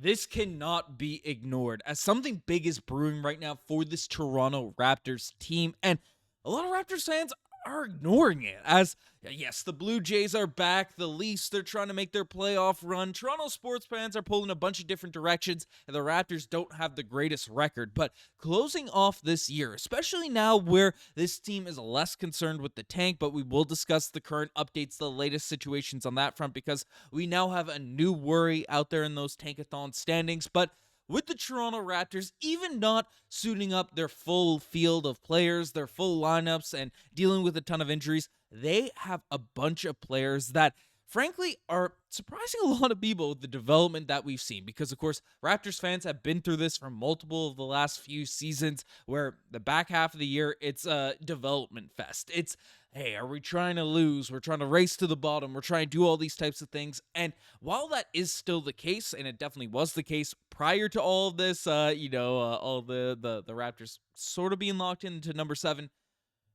This cannot be ignored as something big is brewing right now for this Toronto Raptors team, and a lot of Raptors fans are ignoring it. As yes, the Blue Jays are back, the Leafs, they're trying to make their playoff run. Toronto sports fans are pulling a bunch of different directions, and the Raptors don't have the greatest record. But closing off this year, especially now where this team is less concerned with the tank, but we will discuss the current updates, the latest situations on that front, because we now have a new worry out there in those tankathon standings. But with the Toronto Raptors even not suiting up their full field of players, their full lineups, and dealing with a ton of injuries, they have a bunch of players that, frankly, are surprising a lot of people with the development that we've seen. Because, of course, Raptors fans have been through this for multiple of the last few seasons, where the back half of the year, it's a development fest. It's, hey, are we trying to lose? We're trying to race to the bottom. We're trying to do all these types of things. And while that is still the case, and it definitely was the case prior to all of this, all the Raptors sort of being locked into number 7,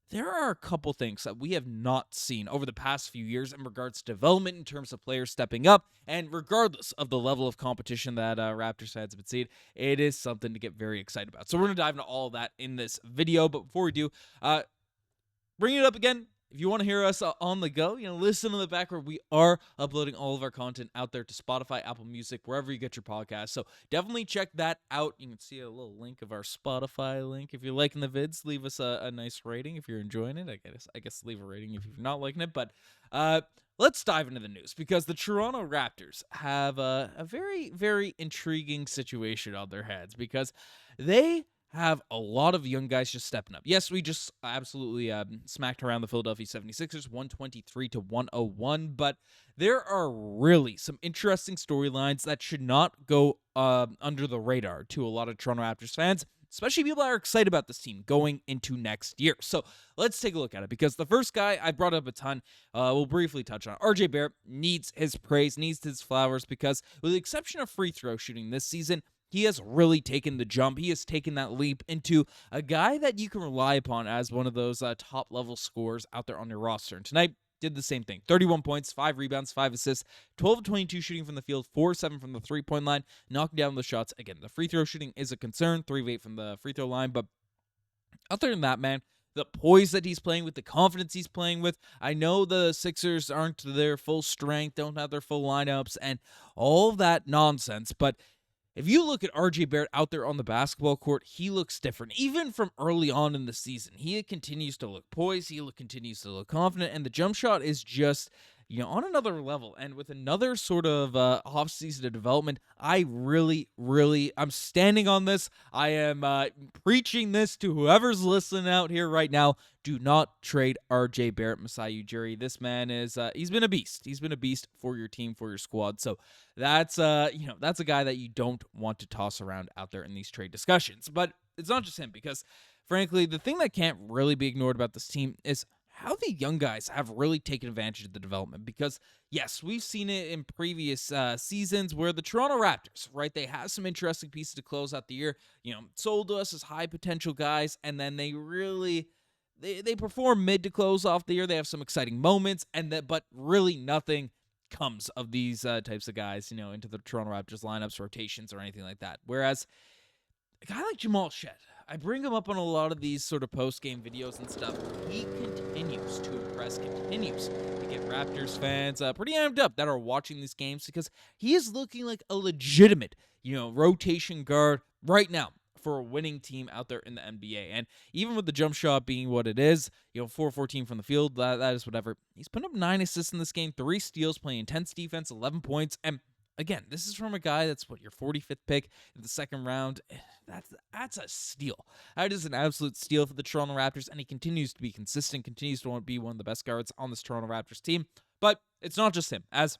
there are a couple things that we have not seen over the past few years in regards to development in terms of players stepping up, and regardless of the level of competition that Raptors fans have been seeing, it is something to get very excited about. So we're going to dive into all of that in this video, but before we do, bring it up again. If you want to hear us on the go, listen in the background. We are uploading all of our content out there to Spotify, Apple Music, wherever you get your podcasts. So definitely check that out. You can see a little link of our Spotify link. If you're liking the vids, leave us a nice rating if you're enjoying it. I guess leave a rating if you're not liking it. But let's dive into the news, because the Toronto Raptors have a very, very intriguing situation on their hands, because they have a lot of young guys just stepping up. Yes, we just absolutely smacked around the Philadelphia 76ers 123-101, but there are really some interesting storylines that should not go under the radar to a lot of Toronto Raptors fans, especially people that are excited about this team going into next year. So let's take a look at it, because the first guy I brought up a ton, we'll briefly touch on. RJ Barrett needs his praise, needs his flowers, because with the exception of free throw shooting this season, he has really taken the jump. He has taken that leap into a guy that you can rely upon as one of those top-level scorers out there on your roster. And tonight, did the same thing. 31 points, 5 rebounds, 5 assists, 12 of 22 shooting from the field, 4 of 7 from the three-point line, knocking down the shots. Again, the free throw shooting is a concern, 3 of 8 from the free throw line. But other than that, man, the poise that he's playing with, the confidence he's playing with. I know the Sixers aren't their full strength, don't have their full lineups, and all that nonsense, but if you look at RJ Barrett out there on the basketball court, he looks different. Even from early on in the season, he continues to look poised, continues to look confident, and the jump shot is just, on another level. And with another sort of off-season development, I'm standing on this. I am preaching this to whoever's listening out here right now. Do not trade RJ Barrett, Masai Ujiri. This man is, he's been a beast. He's been a beast for your team, for your squad. So that's a guy that you don't want to toss around out there in these trade discussions. But it's not just him, because frankly, the thing that can't really be ignored about this team is how the young guys have really taken advantage of the development. Because, yes, we've seen it in previous seasons where the Toronto Raptors, right, they have some interesting pieces to close out the year, sold to us as high potential guys, and then they really, they perform mid to close off the year. They have some exciting moments, but really nothing comes of these types of guys, into the Toronto Raptors lineups, rotations, or anything like that. Whereas a guy like Jamal Shead, I bring him up on a lot of these sort of post-game videos and stuff. He continues to impress, continues to get Raptors fans pretty amped up that are watching these games, because he is looking like a legitimate, rotation guard right now for a winning team out there in the NBA. And even with the jump shot being what it is, 4-14 from the field, that is whatever. He's put up 9 assists in this game, 3 steals, playing intense defense, 11 points, and again, this is from a guy that's your 45th pick in the second round. That's a steal. That is an absolute steal for the Toronto Raptors, and he continues to be consistent, continues to be one of the best guards on this Toronto Raptors team. But it's not just him, as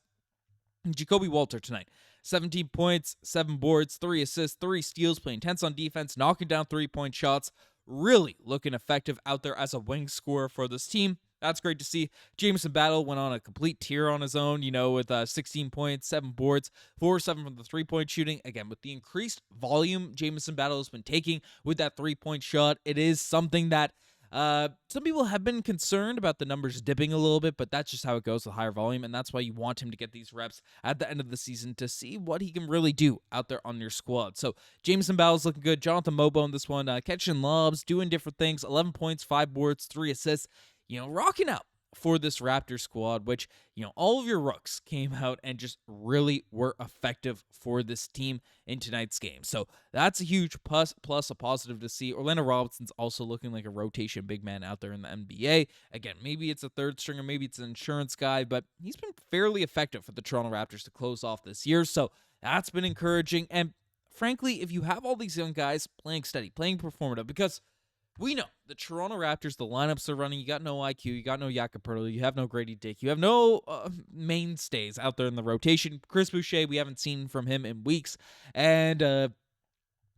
Jakob Poeltl tonight. 17 points, 7 boards, 3 assists, 3 steals, playing tense on defense, knocking down 3-point shots, really looking effective out there as a wing scorer for this team. That's great to see. Jamison Battle went on a complete tear on his own, with 16 points, 7 boards, 4-7 from the 3-point shooting. Again, with the increased volume Jamison Battle has been taking with that 3-point shot, it is something that Some people have been concerned about the numbers dipping a little bit, but that's just how it goes with higher volume, and that's why you want him to get these reps at the end of the season to see what he can really do out there on your squad. So Jameson Bowles looking good. Jonathan Mobo in this one, catching lobs, doing different things. 11 points, 5 boards, 3 assists. Rocking out for this Raptors squad, which, all of your rooks came out and just really were effective for this team in tonight's game. So that's a huge plus a positive to see. Orlando Robinson's also looking like a rotation big man out there in the NBA. Again, maybe it's a third stringer, maybe it's an insurance guy, but he's been fairly effective for the Toronto Raptors to close off this year. So that's been encouraging. And frankly, if you have all these young guys playing steady, playing performative, because we know the Toronto Raptors, the lineups they're running, you got no IQ, you got no Jakob Poeltl, you have no Gradey Dick, you have no mainstays out there in the rotation. Chris Boucher, we haven't seen from him in weeks. And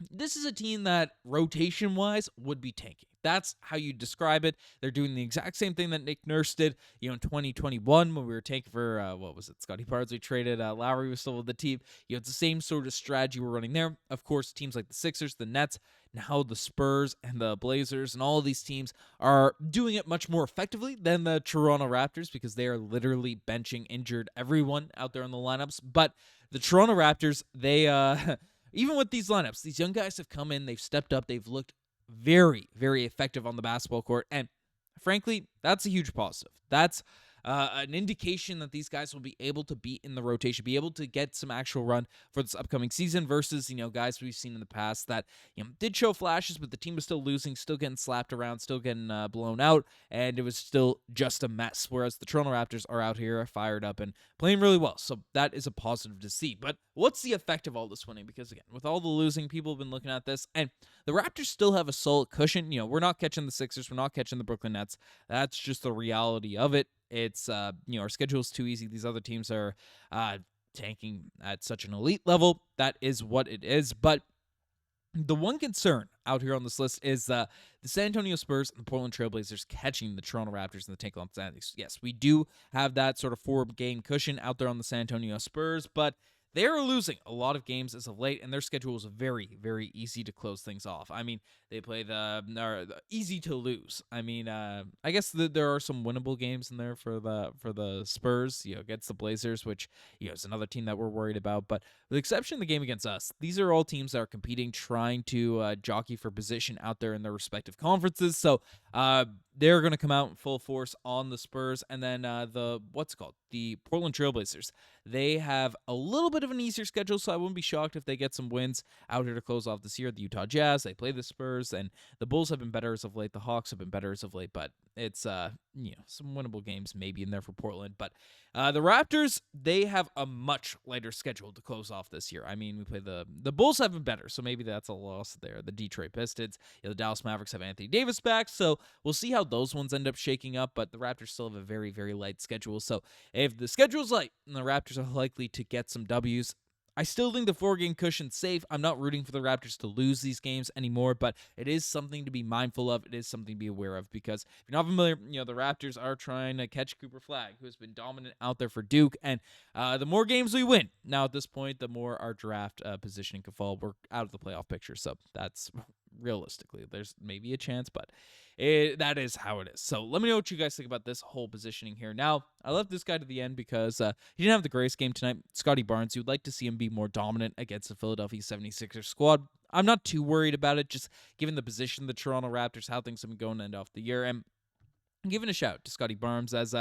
this is a team that, rotation-wise, would be tanking. That's how you describe it. They're doing the exact same thing that Nick Nurse did, in 2021 when we were tanking for, Scottie Barnes. We traded. Lowry was still with the team. It's the same sort of strategy we're running there. Of course, teams like the Sixers, the Nets, now the Spurs and the Blazers, and all of these teams are doing it much more effectively than the Toronto Raptors because they are literally benching injured everyone out there in the lineups. But the Toronto Raptors, they... even with these lineups, these young guys have come in, they've stepped up, they've looked very, very effective on the basketball court, and frankly, that's a huge positive. That's an indication that these guys will be able to be in the rotation, be able to get some actual run for this upcoming season versus, guys we've seen in the past that, did show flashes, but the team was still losing, still getting slapped around, still getting blown out, and it was still just a mess. Whereas the Toronto Raptors are out here fired up and playing really well. So that is a positive to see. But what's the effect of all this winning? Because again, with all the losing, people have been looking at this, and the Raptors still have a solid cushion. We're not catching the Sixers, we're not catching the Brooklyn Nets. That's just the reality of it. It's, our schedule is too easy. These other teams are tanking at such an elite level. That is what it is. But the one concern out here on this list is the San Antonio Spurs and the Portland Trailblazers catching the Toronto Raptors in the tank on standings. Yes, we do have that sort of 4-game cushion out there on the San Antonio Spurs, but they are losing a lot of games as of late, and their schedule is very, very easy to close things off. I mean, they play the easy to lose. I mean, I guess there are some winnable games in there for the Spurs, against the Blazers, which is another team that we're worried about. But with the exception of the game against us, these are all teams that are competing, trying to jockey for position out there in their respective conferences. So they're going to come out in full force on the Spurs, and then the Portland Trailblazers. They have a little bit of an easier schedule, so I wouldn't be shocked if they get some wins out here to close off this year. The Utah Jazz, they play the Spurs, and the Bulls have been better as of late. The Hawks have been better as of late, but it's some winnable games maybe in there for Portland. But the Raptors, they have a much lighter schedule to close off this year. I mean, we play the Bulls have been better, so maybe that's a loss there. The Detroit Pistons, the Dallas Mavericks have Anthony Davis back, so we'll see how those ones end up shaking up. But the Raptors still have a very, very light schedule. So if the schedule's light, and the Raptors are likely to get some W's. I still think the 4-game cushion's safe. I'm not rooting for the Raptors to lose these games anymore, but it is something to be mindful of. It is something to be aware of because if you're not familiar, the Raptors are trying to catch Cooper Flagg, who has been dominant out there for Duke, and the more games we win, now at this point, the more our draft positioning can fall. We're out of the playoff picture, so that's realistically, there's maybe a chance, but that is how it is. So let me know what you guys think about this whole positioning here. Now, I left this guy to the end because he didn't have the greatest game tonight. Scottie Barnes, you would like to see him be more dominant against the Philadelphia 76ers squad. I'm not too worried about it, just given the position of the Toronto Raptors, how things have been going to end off the year. And giving a shout to Scottie Barnes as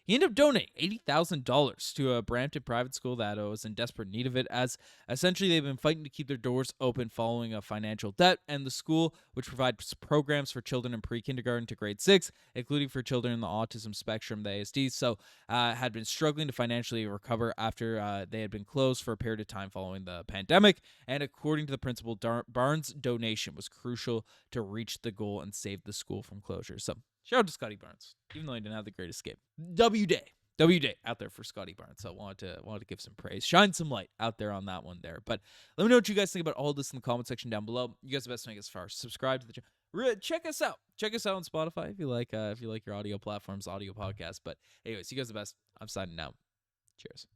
he ended up donating $80,000 to a Brampton private school that was in desperate need of it, as essentially they've been fighting to keep their doors open following a financial debt, and the school, which provides programs for children in pre-kindergarten to grade 6, including for children in the autism spectrum, the ASD, had been struggling to financially recover after they had been closed for a period of time following the pandemic, and according to the principal, Barnes' donation was crucial to reach the goal and save the school from closure. So shout out to Scottie Barnes, even though he didn't have the greatest game. W day out there for Scottie Barnes. So I wanted to give some praise, shine some light out there on that one there. But let me know what you guys think about all this in the comment section down below. You guys are the best thing as far as subscribe to the channel. Check us out. Check us out on Spotify if you like your audio platforms, audio podcasts. But anyways, you guys are the best. I'm signing out. Cheers.